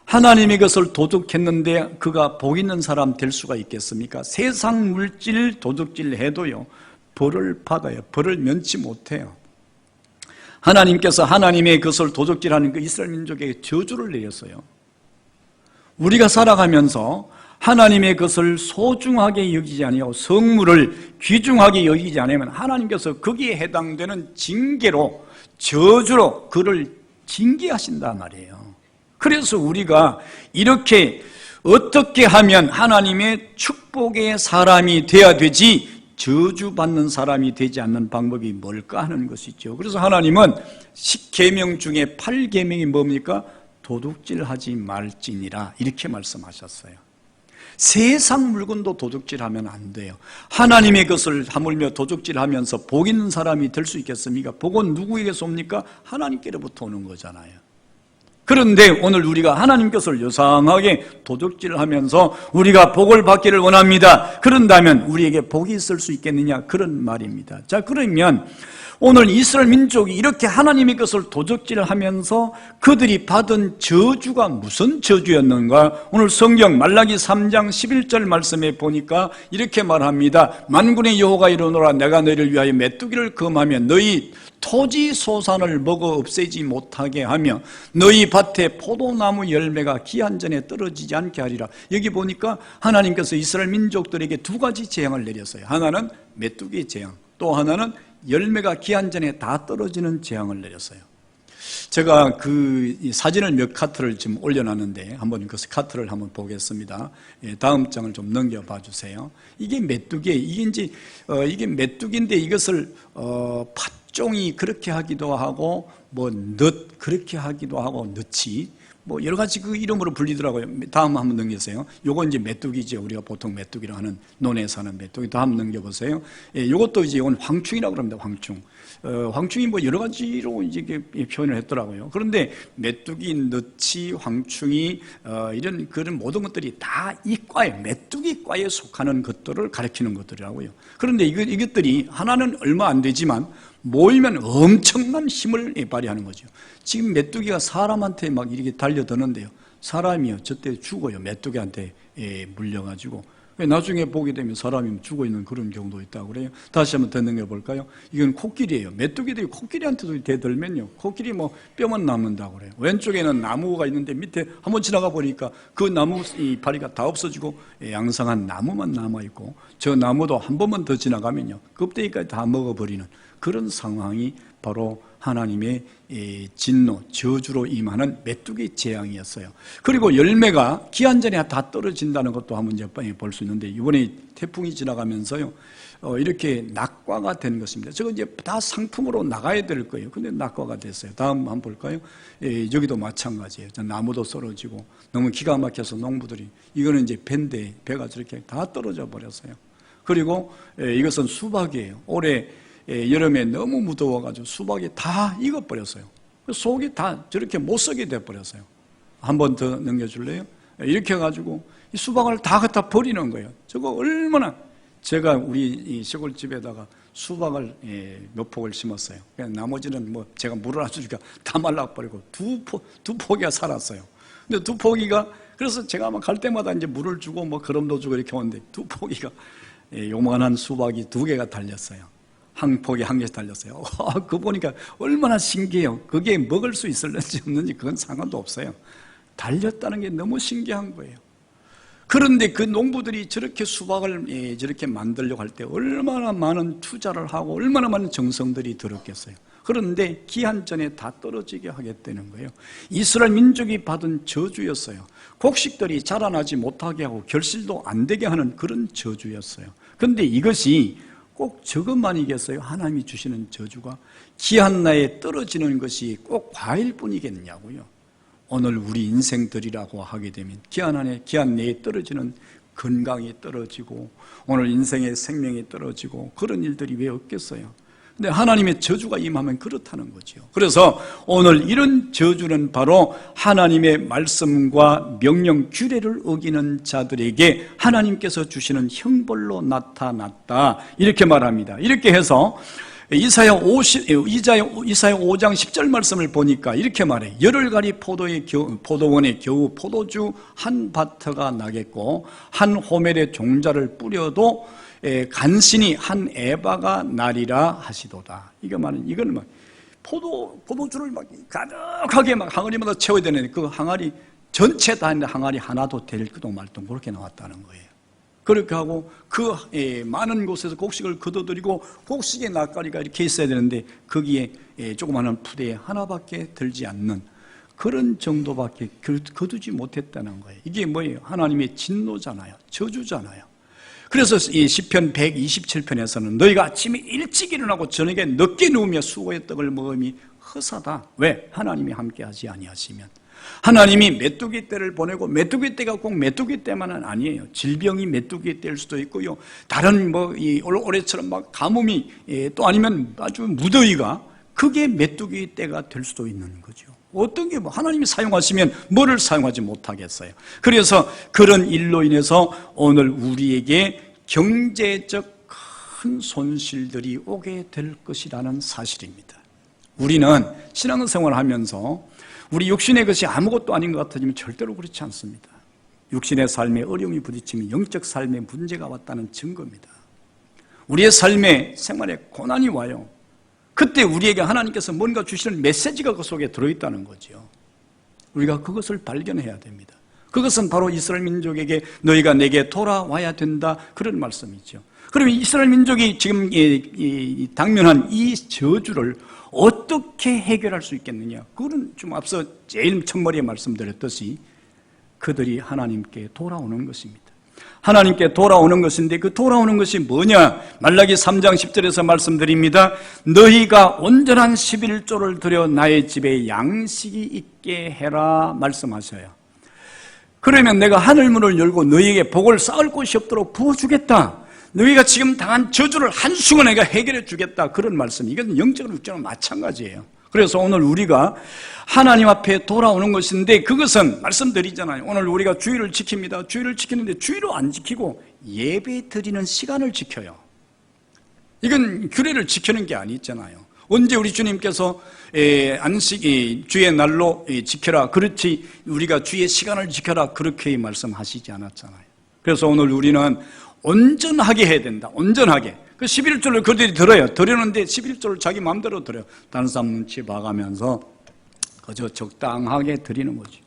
하나님이 그것을 도둑했는데 그가 복 있는 사람 될 수가 있겠습니까? 세상 물질 도둑질 해도요, 벌을 받아요. 벌을 면치 못해요. 하나님께서 하나님의 것을 도적질하는 그 이스라엘 민족에게 저주를 내렸어요. 우리가 살아가면서 하나님의 것을 소중하게 여기지 아니하고 성물을 귀중하게 여기지 않으면 하나님께서 거기에 해당되는 징계로, 저주로 그를 징계하신단 말이에요. 그래서 우리가 이렇게 어떻게 하면 하나님의 축복의 사람이 돼야 되지 저주받는 사람이 되지 않는 방법이 뭘까 하는 것이죠. 그래서 하나님은 10계명 중에 8계명이 뭡니까? 도둑질하지 말지니라 이렇게 말씀하셨어요. 세상 물건도 도둑질하면 안 돼요. 하나님의 것을 하물며 도둑질하면서 복 있는 사람이 될 수 있겠습니까? 복은 누구에게서 옵니까? 하나님께로부터 오는 거잖아요. 그런데 오늘 우리가 하나님 것을 요상하게 도둑질하면서 우리가 복을 받기를 원합니다. 그런다면 우리에게 복이 있을 수 있겠느냐? 그런 말입니다. 자, 그러면 오늘 이스라엘 민족이 이렇게 하나님의 것을 도적질하면서 그들이 받은 저주가 무슨 저주였는가? 오늘 성경 말라기 3장 11절 말씀에 보니까 이렇게 말합니다. 만군의 여호와가 이르노라 내가 너희를 위하여 메뚜기를 금하며 너희 토지 소산을 먹어 없애지 못하게 하며 너희 밭에 포도나무 열매가 기한 전에 떨어지지 않게 하리라. 여기 보니까 하나님께서 이스라엘 민족들에게 두 가지 재앙을 내렸어요. 하나는 메뚜기 재앙, 또 하나는 열매가 기한 전에 다 떨어지는 재앙을 내렸어요. 제가 그 사진을 몇 카트를 지금 올려놨는데 한번 그 카트를 한번 보겠습니다. 다음 장을 좀 넘겨봐 주세요. 이게 메뚜기예요. 이게 메뚜기인데 이것을 팥종이 그렇게 하기도 하고 뭐 넛 그렇게 하기도 하고 넛이 뭐 여러 가지 그 이름으로 불리더라고요. 다음 한번 넘기세요. 요건 이제 메뚜기죠. 우리가 보통 메뚜기라고 하는 논에 사는 메뚜기. 다음 넘겨보세요. 예, 요것도 이제 이건 황충이라고 합니다. 황충. 황충이 뭐 여러 가지로 이제 표현을 했더라고요. 그런데 메뚜기, 너치, 황충이 이런 그런 모든 것들이 다 이과에 메뚜기과에 속하는 것들을 가리키는 것들이라고요. 그런데 이것들이 하나는 얼마 안 되지만 모이면 엄청난 힘을 발휘하는 거죠. 지금 메뚜기가 사람한테 막 이렇게 달려드는데요. 사람이요, 저때 죽어요. 메뚜기한테 물려가지고. 나중에 보게 되면 사람이 죽어있는 그런 경우도 있다고 그래요. 다시 한번 더 넘겨볼까요? 이건 코끼리예요. 메뚜기들이 코끼리한테도 대들면요. 코끼리 뭐 뼈만 남는다고 그래요. 왼쪽에는 나무가 있는데 밑에 한번 지나가 보니까 그 나무 이 파리가 다 없어지고 양상한 나무만 남아있고 저 나무도 한 번만 더 지나가면요. 껍데기까지 다 먹어버리는 그런 상황이 바로 하나님의 진노, 저주로 임하는 메뚜기 재앙이었어요. 그리고 열매가 기한 전에 다 떨어진다는 것도 한번 이제 볼 수 있는데 이번에 태풍이 지나가면서요, 이렇게 낙과가 된 것입니다. 저거 이제 다 상품으로 나가야 될 거예요. 근데 낙과가 됐어요. 다음 한번 볼까요? 여기도 마찬가지예요. 나무도 썰어지고 너무 기가 막혀서 농부들이 이거는 이제 배인데 배가 저렇게 다 떨어져 버렸어요. 그리고 이것은 수박이에요. 올해 여름에 너무 무더워가지고 수박이 다 익어버렸어요. 속이 다 저렇게 못 쓰게 돼버렸어요. 한 번 더 넘겨줄래요? 이렇게 해가지고 이 수박을 다 갖다 버리는 거예요. 저거 얼마나, 제가 우리 이 시골집에다가 수박을 몇 폭을 심었어요. 나머지는 뭐 제가 물을 안 주니까 다 말라버리고 두 포기가 살았어요. 근데 두 포기가, 그래서 제가 아마 갈 때마다 이제 물을 주고 뭐 거름도 주고 이렇게 오는데 두 포기가 요만한 수박이 2개가 달렸어요. 한 폭에 한 개씩 달렸어요. 그거 보니까 얼마나 신기해요. 그게 먹을 수 있을는지 없는지 그건 상관도 없어요. 달렸다는 게 너무 신기한 거예요. 그런데 그 농부들이 저렇게 수박을 저렇게 만들려고 할 때 얼마나 많은 투자를 하고 얼마나 많은 정성들이 들었겠어요. 그런데 기한 전에 다 떨어지게 하겠다는 거예요. 이스라엘 민족이 받은 저주였어요. 곡식들이 자라나지 못하게 하고 결실도 안 되게 하는 그런 저주였어요. 그런데 이것이 꼭 저것만이겠어요? 하나님이 주시는 저주가 기한 나에 떨어지는 것이 꼭 과일뿐이겠냐고요. 오늘 우리 인생들이라고 하게 되면 기한 내에 떨어지는 건강이 떨어지고 오늘 인생의 생명이 떨어지고 그런 일들이 왜 없겠어요? 근데 하나님의 저주가 임하면 그렇다는 거죠. 그래서 오늘 이런 저주는 바로 하나님의 말씀과 명령 규례를 어기는 자들에게 하나님께서 주시는 형벌로 나타났다, 이렇게 말합니다. 이렇게 해서 이사야 5장 10절 말씀을 보니까 이렇게 말해. 열흘가리 포도원에 겨우 포도주 한 바트가 나겠고 한 호멜의 종자를 뿌려도 간신히 한 에바가 나리라 하시도다. 이거는 막 포도주를 막 가득하게 막 항아리마다 채워야 되는데 그 항아리 전체 다 했는데 항아리 하나도 될 것도 말도 그렇게 나왔다는 거예요. 그렇게 하고 그 많은 곳에서 곡식을 거둬들이고 곡식의 낯가리가 이렇게 있어야 되는데 거기에 조그마한 푸대에 하나밖에 들지 않는 그런 정도밖에 거두지 못했다는 거예요. 이게 뭐예요? 하나님의 진노잖아요. 저주잖아요. 그래서 이 시편 127편에서는 너희가 아침에 일찍 일어나고 저녁에 늦게 누우며 수고의 떡을 먹음이 허사다. 왜? 하나님이 함께하지 아니하시면. 하나님이 메뚜기 떼를 보내고 메뚜기 떼가 꼭 메뚜기 떼만은 아니에요. 질병이 메뚜기 떼일 수도 있고요. 다른 이 올해처럼 막 가뭄이 또 아니면 아주 무더위가 그게 메뚜기 떼가 될 수도 있는 거죠. 어떤 게 하나님이 사용하시면 뭐를 사용하지 못하겠어요. 그래서 그런 일로 인해서 오늘 우리에게 경제적 큰 손실들이 오게 될 것이라는 사실입니다. 우리는 신앙생활을 하면서 우리 육신의 것이 아무것도 아닌 것 같아지면 절대로 그렇지 않습니다. 육신의 삶에 어려움이 부딪히면 영적 삶에 문제가 왔다는 증거입니다. 우리의 삶에 생활에 고난이 와요. 그때 우리에게 하나님께서 뭔가 주시는 메시지가 그 속에 들어있다는 거죠. 우리가 그것을 발견해야 됩니다. 그것은 바로 이스라엘 민족에게 너희가 내게 돌아와야 된다 그런 말씀이죠. 그러면 이스라엘 민족이 지금 당면한 이 저주를 어떻게 해결할 수 있겠느냐? 그건 좀 앞서 제일 첫머리에 말씀드렸듯이 그들이 하나님께 돌아오는 것입니다. 하나님께 돌아오는 것인데 그 돌아오는 것이 뭐냐? 말라기 3장 10절에서 말씀드립니다. 너희가 온전한 11조를 드려 나의 집에 양식이 있게 해라 말씀하셔요. 그러면 내가 하늘문을 열고 너희에게 복을 쌓을 곳이 없도록 부어주겠다. 너희가 지금 당한 저주를 한순간에 내가 해결해 주겠다. 그런 말씀. 이건 영적으로 육적으로 마찬가지예요. 그래서 오늘 우리가 하나님 앞에 돌아오는 것인데 그것은 말씀드리잖아요. 오늘 우리가 주일을 지킵니다. 주일을 지키는데 주일을 안 지키고 예배 드리는 시간을 지켜요. 이건 규례를 지키는 게 아니잖아요. 언제 우리 주님께서 안식 주의 날로 지켜라. 그렇지 우리가 주의 시간을 지켜라. 그렇게 말씀하시지 않았잖아요. 그래서 오늘 우리는 온전하게 해야 된다. 온전하게. 그 11조를 그들이 들어요. 드렸는데 11조를 자기 마음대로 드려요. 다른 사람 눈치 봐가면서 그저 적당하게 드리는 거지.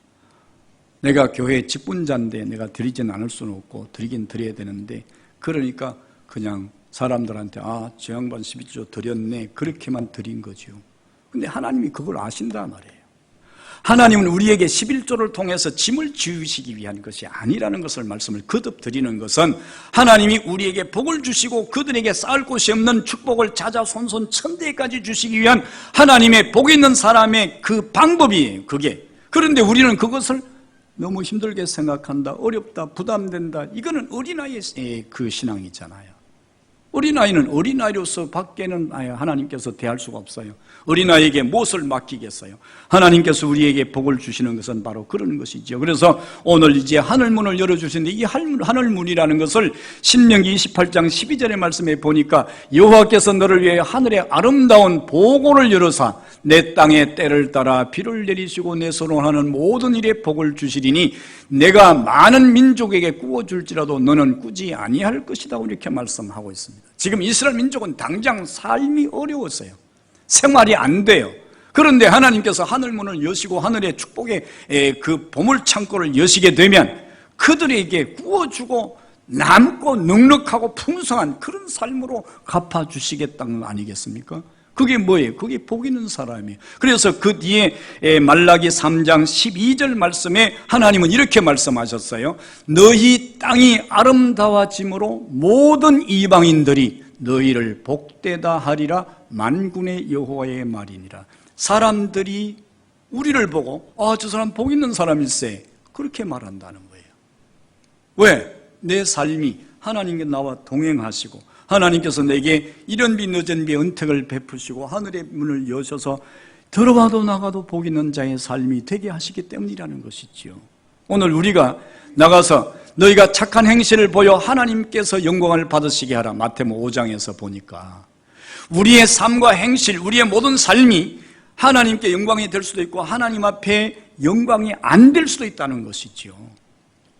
내가 교회 직분자인데 내가 드리진 않을 수는 없고 드리긴 드려야 되는데 그러니까 그냥 사람들한테 저 양반 11조 드렸네 그렇게만 드린 거죠. 근데 하나님이 그걸 아신단 말이에요. 하나님은 우리에게 11조를 통해서 짐을 지우시기 위한 것이 아니라는 것을 말씀을 거듭 드리는 것은 하나님이 우리에게 복을 주시고 그들에게 쌓을 곳이 없는 축복을 자자손손 천대까지 주시기 위한 하나님의 복 있는 사람의 그 방법이에요. 그게. 그런데 우리는 그것을 너무 힘들게 생각한다, 어렵다, 부담된다. 이거는 어린아이의 그 신앙이잖아요. 어린아이는 어린아이로서 밖에는 하나님께서 대할 수가 없어요. 어린아이에게 무엇을 맡기겠어요? 하나님께서 우리에게 복을 주시는 것은 바로 그런 것이죠. 그래서 오늘 이제 하늘문을 열어주시는데 이 하늘문이라는 것을 신명기 28장 12절의 말씀에 보니까 여호와께서 너를 위해 하늘의 아름다운 보고를 열어사 내 땅의 때를 따라 비를 내리시고 내 손으로 하는 모든 일에 복을 주시리니 내가 많은 민족에게 꾸어줄지라도 너는 꾸지 아니할 것이다 이렇게 말씀하고 있습니다. 지금 이스라엘 민족은 당장 삶이 어려웠어요. 생활이 안 돼요. 그런데 하나님께서 하늘문을 여시고 하늘의 축복의 그 보물창고를 여시게 되면 그들에게 구워주고 남고 넉넉하고 풍성한 그런 삶으로 갚아주시겠다는 거 아니겠습니까? 그게 뭐예요? 그게 복 있는 사람이에요. 그래서 그 뒤에 말라기 3장 12절 말씀에 하나님은 이렇게 말씀하셨어요. 너희 땅이 아름다워짐으로 모든 이방인들이 너희를 복되다 하리라 만군의 여호와의 말이니라. 사람들이 우리를 보고 저 사람 복 있는 사람일세 그렇게 말한다는 거예요. 왜? 내 삶이 하나님께 나와 동행하시고 하나님께서 내게 이런 비 늦은 비 은택을 베푸시고 하늘의 문을 여셔서 들어와도 나가도 복 있는 자의 삶이 되게 하시기 때문이라는 것이지요. 오늘 우리가 나가서 너희가 착한 행실을 보여 하나님께서 영광을 받으시게 하라. 마태복음 5장에서 보니까 우리의 삶과 행실, 우리의 모든 삶이 하나님께 영광이 될 수도 있고 하나님 앞에 영광이 안 될 수도 있다는 것이지요.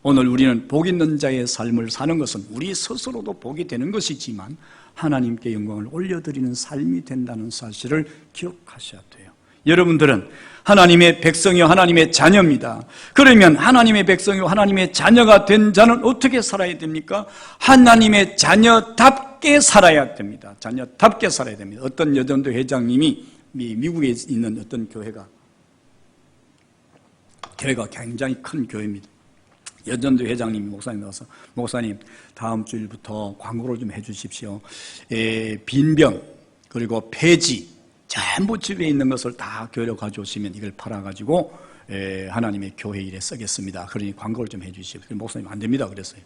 오늘 우리는 복 있는 자의 삶을 사는 것은 우리 스스로도 복이 되는 것이지만 하나님께 영광을 올려드리는 삶이 된다는 사실을 기억하셔야 돼요. 여러분들은 하나님의 백성이요 하나님의 자녀입니다. 그러면 하나님의 백성이요 하나님의 자녀가 된 자는 어떻게 살아야 됩니까? 하나님의 자녀답게 살아야 됩니다. 자녀답게 살아야 됩니다. 어떤 여전도 회장님이 미국에 있는 어떤 교회가 굉장히 큰 교회입니다. 여전도 회장님 목사님 나와서 목사님 다음 주일부터 광고를 좀 해주십시오. 빈병 그리고 폐지 전부 집에 있는 것을 다 교회로 가져오시면 이걸 팔아가지고 하나님의 교회 일에 쓰겠습니다. 그러니 광고를 좀 해주십시오. 목사님 안 됩니다 그랬어요.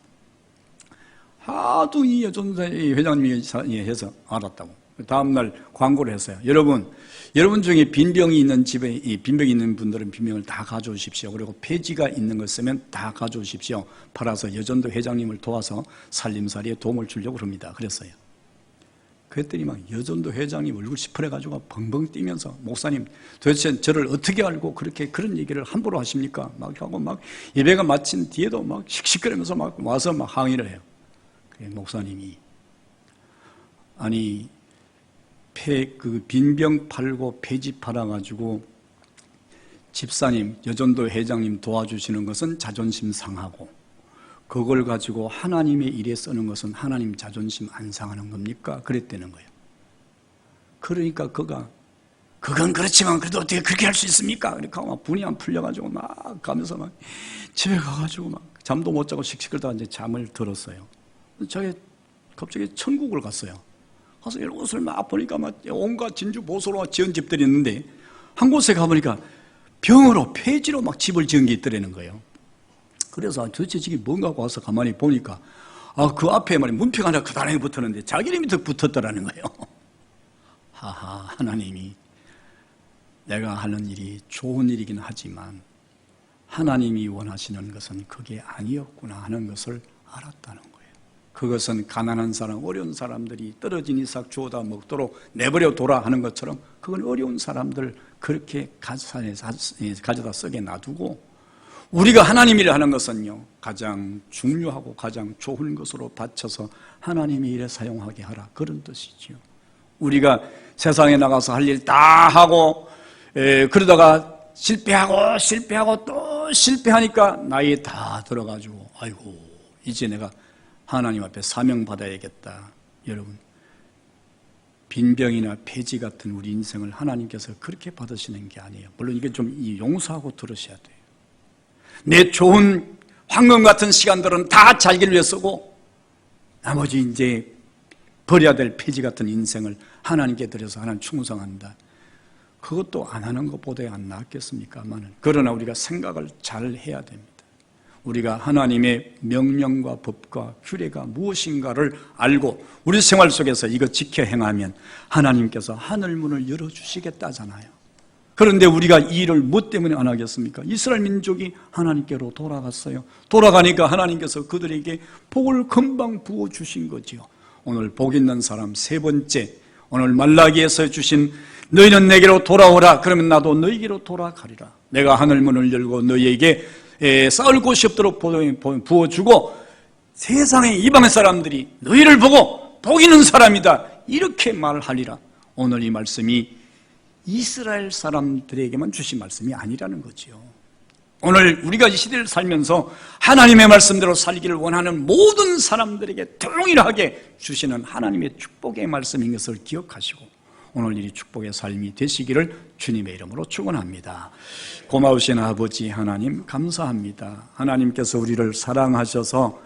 하도 이 여전도 회장님이 해서 알았다고. 다음날 광고를 했어요. 여러분 중에 빈병이 있는 집에 빈병이 있는 분들은 빈병을 다 가져오십시오. 그리고 폐지가 있는 것 쓰면 다 가져오십시오. 팔아서 여전도 회장님을 도와서 살림살이에 도움을 주려고 합니다. 그랬어요. 그랬더니 막 여전도 회장님 얼굴 시퍼래가지고 벙벙 뛰면서 목사님 도대체 저를 어떻게 알고 그런 얘기를 함부로 하십니까? 막 하고 막 예배가 마친 뒤에도 막 씩씩거리면서 막 와서 막 항의를 해요. 목사님이 아니 그 빈병 팔고 폐지 팔아가지고 집사님, 여전도 회장님 도와주시는 것은 자존심 상하고 그걸 가지고 하나님의 일에 쓰는 것은 하나님 자존심 안 상하는 겁니까? 그랬다는 거예요. 그러니까 그건 그렇지만 그래도 어떻게 그렇게 할 수 있습니까? 그러니까 막 분이 안 풀려가지고 막 가면서 막 집에 가가지고 막 잠도 못 자고 씩씩거리다가 이제 잠을 들었어요. 저게 갑자기 천국을 갔어요. 가서 이런 곳을 막 보니까 막 온갖 진주 보소로 지은 집들이 있는데 한 곳에 가보니까 병으로 폐지로 막 집을 지은 게 있더라는 거예요. 그래서 도대체 이게 뭔가 하고 와서 가만히 보니까 그 앞에 말이 문표가 하나 그다란히 붙었는데 자기 이름이 더 붙었더라는 거예요. 하하, 하나님이 내가 하는 일이 좋은 일이긴 하지만 하나님이 원하시는 것은 그게 아니었구나 하는 것을 알았다는 거예요. 그것은 가난한 사람, 어려운 사람들이 떨어진 이삭 주워다 먹도록 내버려 둬라 하는 것처럼 그건 어려운 사람들 그렇게 가져다 쓰게 놔두고 우리가 하나님 일을 하는 것은요 가장 중요하고 가장 좋은 것으로 바쳐서 하나님의 일에 사용하게 하라 그런 뜻이지요. 우리가 세상에 나가서 할 일 다 하고 그러다가 실패하고 또 실패하니까 나이에 다 들어가지고 아이고 이제 내가 하나님 앞에 사명받아야겠다. 여러분 빈병이나 폐지 같은 우리 인생을 하나님께서 그렇게 받으시는 게 아니에요. 물론 이게 좀 용서하고 들으셔야 돼요. 내 좋은 황금 같은 시간들은 다 자기를 위해 쓰고 나머지 이제 버려야 될 폐지 같은 인생을 하나님께 드려서 하나님 충성한다. 그것도 안 하는 것보다 안 낫겠습니까만은 그러나 우리가 생각을 잘 해야 됩니다. 우리가 하나님의 명령과 법과 규례가 무엇인가를 알고 우리 생활 속에서 이거 지켜 행하면 하나님께서 하늘문을 열어주시겠다잖아요. 그런데 우리가 이 일을 무엇 때문에 안 하겠습니까? 이스라엘 민족이 하나님께로 돌아갔어요. 돌아가니까 하나님께서 그들에게 복을 금방 부어주신 거지요. 오늘 복 있는 사람 세 번째, 오늘 말라기에서 주신 너희는 내게로 돌아오라. 그러면 나도 너희에게로 돌아가리라. 내가 하늘문을 열고 너희에게 싸울 곳이 없도록 부어주고 세상의 이방의 사람들이 너희를 보고 복 있는 사람이다 이렇게 말하리라. 오늘 이 말씀이 이스라엘 사람들에게만 주신 말씀이 아니라는 거지요. 오늘 우리가 이 시대를 살면서 하나님의 말씀대로 살기를 원하는 모든 사람들에게 동일하게 주시는 하나님의 축복의 말씀인 것을 기억하시고 오늘 이 축복의 삶이 되시기를 주님의 이름으로 축원합니다. 고마우신 아버지 하나님 감사합니다. 하나님께서 우리를 사랑하셔서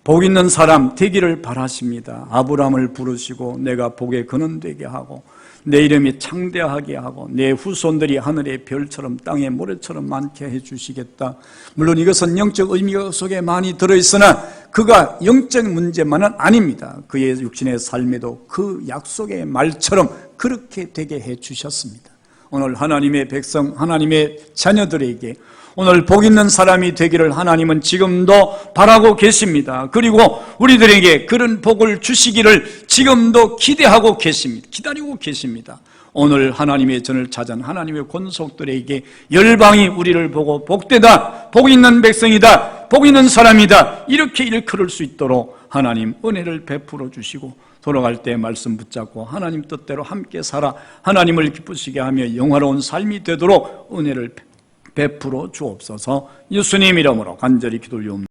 복 있는 사람 되기를 바라십니다. 아브라함을 부르시고 내가 복의 근원 되게 하고 내 이름이 창대하게 하고 내 후손들이 하늘의 별처럼 땅의 모래처럼 많게 해주시겠다. 물론 이것은 영적 의미가 속에 많이 들어있으나 그가 영적 문제만은 아닙니다. 그의 육신의 삶에도 그 약속의 말처럼 그렇게 되게 해주셨습니다. 오늘 하나님의 백성, 하나님의 자녀들에게 오늘 복 있는 사람이 되기를 하나님은 지금도 바라고 계십니다. 그리고 우리들에게 그런 복을 주시기를 지금도 기대하고 계십니다. 기다리고 계십니다. 오늘 하나님의 전을 찾은 하나님의 권속들에게 열방이 우리를 보고 복되다, 복 있는 백성이다, 복 있는 사람이다, 이렇게 일컬을 수 있도록 하나님 은혜를 베풀어 주시고, 돌아갈 때 말씀 붙잡고 하나님 뜻대로 함께 살아 하나님을 기쁘시게 하며 영화로운 삶이 되도록 은혜를 베풀어 주옵소서. 예수님 이름으로 간절히 기도 올리옵나이다.